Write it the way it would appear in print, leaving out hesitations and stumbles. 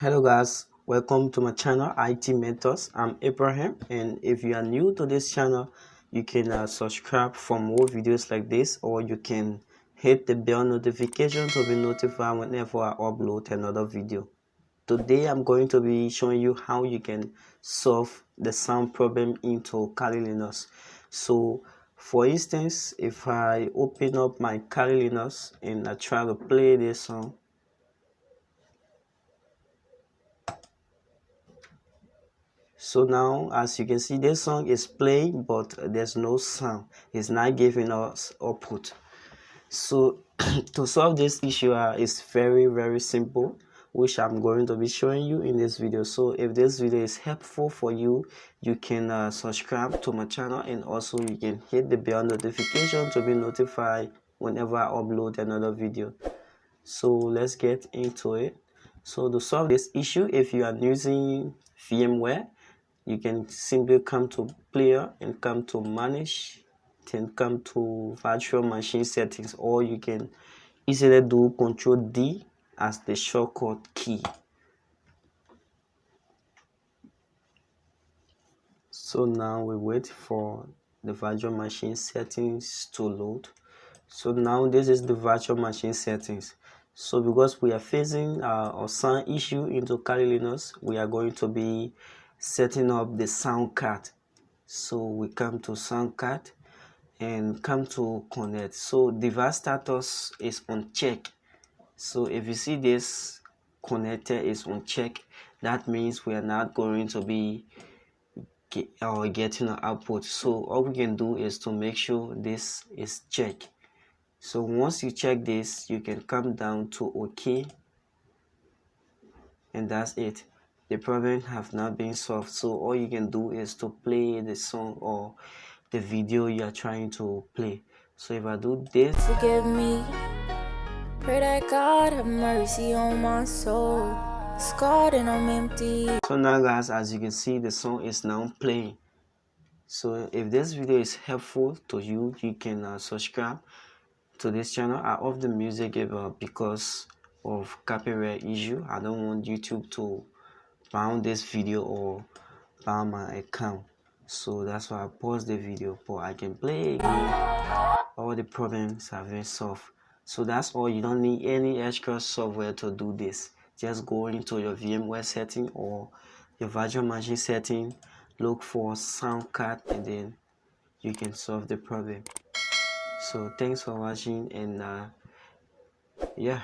Hello guys, welcome to my channel IT Mentors. I'm Abraham, and if you are new to this channel, you can subscribe for more videos like this, or you can hit the bell notification to be notified whenever I upload another video. Today I'm going to be showing you how you can solve the sound problem into Kali Linux. So for instance, if I open up my Kali Linux and I try to play this song, so now as you can see, this song is playing but there's no sound. It's not giving us output. So to solve this issue is very simple, which I'm going to be showing you in this video. So if this video is helpful for you, you can subscribe to my channel, and also you can hit the bell notification to be notified whenever I upload another video. So let's get into it. So to solve this issue, if you are using VMware, you can simply come to player and come to manage, then come to virtual machine settings, or you can easily do Control D as the shortcut key. So now we wait for the virtual machine settings to load. So now this is the virtual machine settings. So because we are facing a sound issue into Kali Linux, we are going to be setting up the sound card. So we come to sound card and come to connect. So device status is on check. So if you see this connector is on check, that means we are not going to be getting an output. So all we can do is to make sure this is checked. So once you check this, you can come down to OK, and that's it. The problem have not been solved. So all you can do is to play the song or the video you are trying to play. So if I do this, forgive me, pray that God have mercy on my soul. Scarred and I'm empty. so now guys, as you can see, the song is now playing. So if this video is helpful to you, you can subscribe to this channel. I off the music because of copyright issue. I don't want YouTube to ban this video or ban my account. So that's why I pause the video, but I can play again. All the problems have been solved. So that's all. You don't need any extra software to do this. Just go into your VMware setting or your virtual machine setting, look for sound card, and then you can solve the problem. So thanks for watching, and yeah.